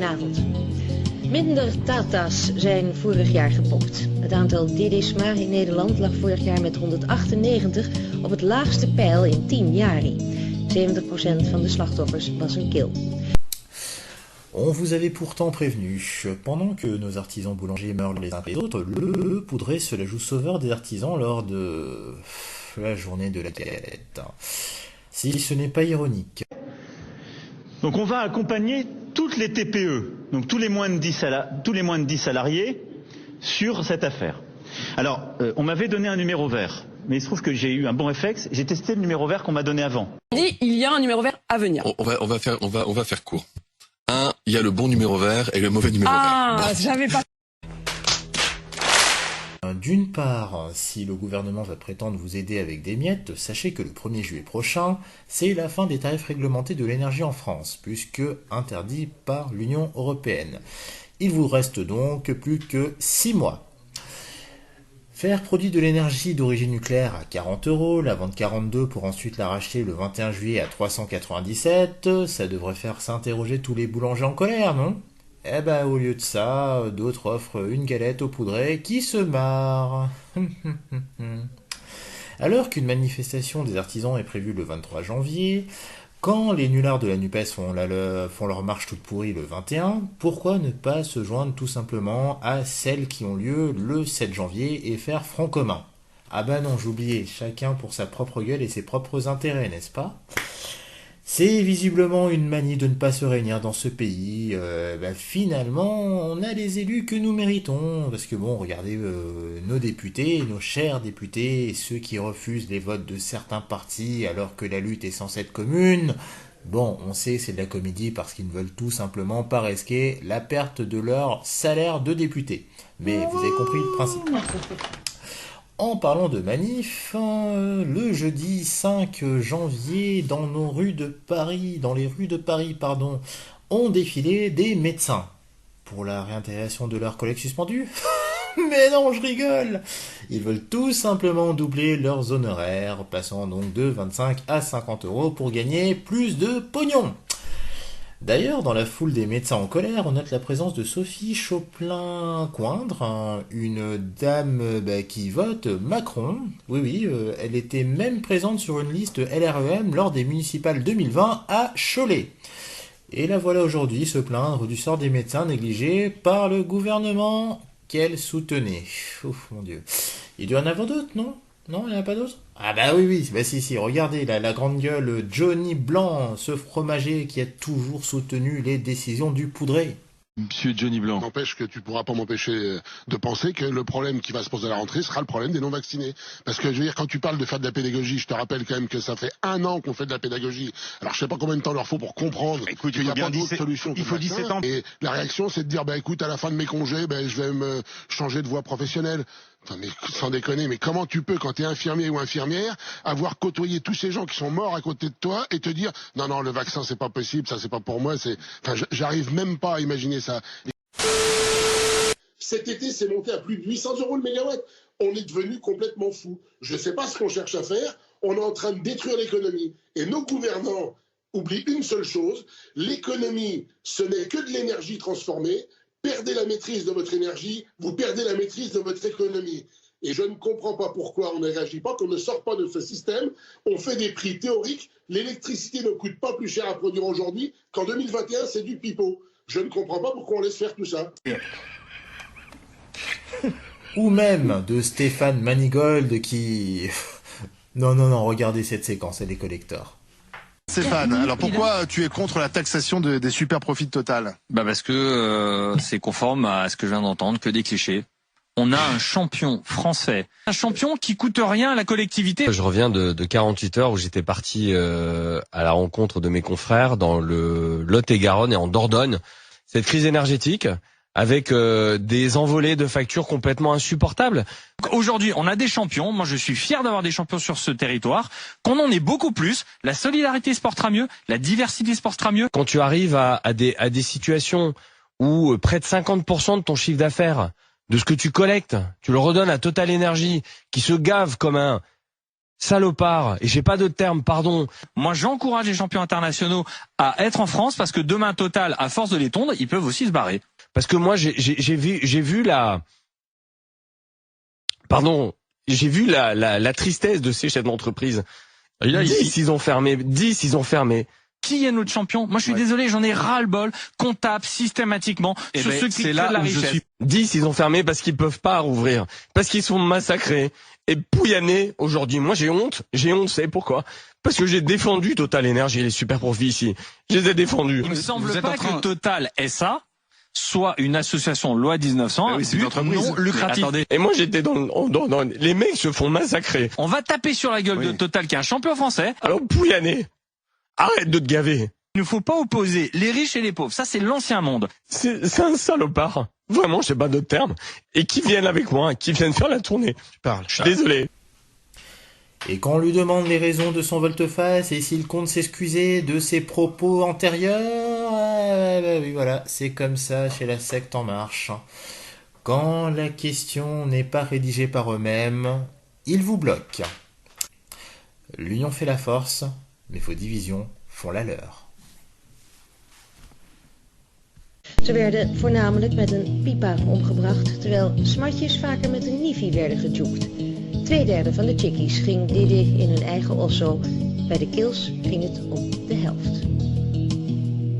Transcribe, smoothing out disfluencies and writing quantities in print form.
Goedenavond. Minder Tata's zijn vorig jaar gepopt. Het aantal Didisma in Nederland lag vorig jaar met 198 op het laagste peil in 10 jaar. 70% van de slachtoffers was een kil. On vous avait pourtant prévenu, pendant que nos artisans boulangers meurent les uns après les autres, le poudré se la joue sauveur des artisans lors de la journée de la galette. Si ce n'est pas ironique. Donc on va accompagner toutes les TPE, donc tous les moins de 10 salariés, sur cette affaire. Alors, on m'avait donné un numéro vert, mais il se trouve que j'ai eu un bon réflexe, j'ai testé le numéro vert qu'on m'a donné avant. Il y a un numéro vert à venir. On va faire court. Il y a le bon numéro vert et le mauvais numéro vert. Ah, j'avais pas... D'une part, si le gouvernement va prétendre vous aider avec des miettes, sachez que le 1er juillet prochain, c'est la fin des tarifs réglementés de l'énergie en France, puisque interdit par l'Union européenne. Il vous reste donc plus que 6 mois. Faire produit de l'énergie d'origine nucléaire à 40 €, la vendre 42 pour ensuite la racheter le 21 juillet à 397, ça devrait faire s'interroger tous les boulangers en colère, non ? Eh ben, au lieu de ça, d'autres offrent une galette au poudré qui se marre. Alors qu'une manifestation des artisans est prévue le 23 janvier, quand les nullards de la NUPES font leur marche toute pourrie le 21, pourquoi ne pas se joindre tout simplement à celles qui ont lieu le 7 janvier et faire front commun ? Ah ben non, j'oubliais, chacun pour sa propre gueule et ses propres intérêts, n'est-ce pas ? C'est visiblement une manie de ne pas se réunir dans ce pays. Finalement, on a les élus que nous méritons. Parce que bon, regardez nos députés, nos chers députés, ceux qui refusent les votes de certains partis alors que la lutte est censée être commune. Bon, on sait c'est de la comédie parce qu'ils ne veulent tout simplement pas risquer la perte de leur salaire de député. Mais vous avez compris le principe. En parlant de manif, le jeudi 5 janvier, dans les rues de Paris, ont défilé des médecins. Pour la réintégration de leurs collègues suspendus ? Mais non, je rigole ! Ils veulent tout simplement doubler leurs honoraires, passant donc de 25 à 50 € pour gagner plus de pognon. D'ailleurs, dans la foule des médecins en colère, on note la présence de Sophie Chopin-Coindre, une dame qui vote Macron. Oui, elle était même présente sur une liste LREM lors des municipales 2020 à Cholet. Et la voilà aujourd'hui se plaindre du sort des médecins négligés par le gouvernement qu'elle soutenait. Ouf, mon Dieu. Il doit y en avoir d'autres, non ? Non, il n'y en a pas d'autres ? Ah bah oui, si, regardez, la grande gueule Johnny Blanc, ce fromager qui a toujours soutenu les décisions du poudré. Monsieur Johnny Blanc. N'empêche que tu pourras pas m'empêcher de penser que le problème qui va se poser à la rentrée sera le problème des non-vaccinés. Parce que je veux dire, quand tu parles de faire de la pédagogie, je te rappelle quand même que ça fait 1 an qu'on fait de la pédagogie. Alors je sais pas combien de temps il leur faut pour comprendre qu'il n'y a pas d'autre solution. Il faut 17 ans. Et la réaction, c'est de dire, écoute, à la fin de mes congés, je vais me changer de voie professionnelle. Enfin, mais sans déconner, mais comment tu peux, quand tu es infirmier ou infirmière, avoir côtoyé tous ces gens qui sont morts à côté de toi et te dire non, le vaccin c'est pas possible, ça c'est pas pour moi, j'arrive même pas à imaginer ça. Cet été, c'est monté à plus de 800 € le mégawatt. On est devenu complètement fou. Je sais pas ce qu'on cherche à faire. On est en train de détruire l'économie. Et nos gouvernants oublient une seule chose. L'économie, ce n'est que de l'énergie transformée. Perdez la maîtrise de votre énergie, vous perdez la maîtrise de votre économie. Et je ne comprends pas pourquoi on ne réagit pas, qu'on ne sort pas de ce système. On fait des prix théoriques. L'électricité ne coûte pas plus cher à produire aujourd'hui qu'en 2021, c'est du pipeau. Je ne comprends pas pourquoi on laisse faire tout ça. Ou même de Stéphane Manigold qui... Non, regardez cette séquence, elle est collector. Stéphane, alors pourquoi tu es contre la taxation des super profits Total ? Parce que c'est conforme à ce que je viens d'entendre, que des clichés. On a un champion français, un champion qui coûte rien à la collectivité. Je reviens de 48 heures où j'étais parti à la rencontre de mes confrères dans le Lot-et-Garonne et en Dordogne. Cette crise énergétique avec des envolées de factures complètement insupportables. Aujourd'hui, on a des champions. Moi, je suis fier d'avoir des champions sur ce territoire. Qu'on en ait beaucoup plus. La solidarité se portera mieux. La diversité se portera mieux. Quand tu arrives à des situations où près de 50% de ton chiffre d'affaires, de ce que tu collectes, tu le redonnes à Total Énergie, qui se gave comme un salopard, et j'ai pas de terme, pardon. Moi, j'encourage les champions internationaux à être en France parce que demain, Total, à force de les tondre, ils peuvent aussi se barrer. Parce que moi, j'ai vu la tristesse de ces chefs d'entreprise. 10, ils ont fermé. Qui est notre champion? Moi, je suis désolé, j'en ai ras-le-bol qu'on tape systématiquement sur ceux qui créent de la richesse. 10, ils ont fermé parce qu'ils peuvent pas rouvrir, parce qu'ils sont massacrés et pouillanés aujourd'hui. Moi, j'ai honte, vous savez pourquoi? Parce que j'ai défendu Total Énergie et les super profits ici. Je les ai défendus. Il me semble pas que Total SA soit une association loi 1901, c'est une entreprise non lucrative. Et moi, j'étais dans les mecs se font massacrer. On va taper sur la gueule de Total, qui est un champion français. Alors, pouillanés, arrête de te gaver. Il ne faut pas opposer les riches et les pauvres. Ça, c'est l'ancien monde. C'est un salopard. Vraiment, je sais pas d'autres termes. Et qui viennent avec moi, qui viennent faire la tournée. Je suis désolé. Et quand on lui demande les raisons de son volte-face et s'il compte s'excuser de ses propos antérieurs, oui, voilà, c'est comme ça chez la secte En Marche. Quand la question n'est pas rédigée par eux-mêmes, ils vous bloquent. L'union fait la force, mais vos divisions font la leur. Ze werden voornamelijk met een pipa omgebracht, terwijl smartjes vaker met een nifi werden gejoekt. 2/3 van de chickies ging Diddy in hun eigen osso. Bij de kills ging het om de helft.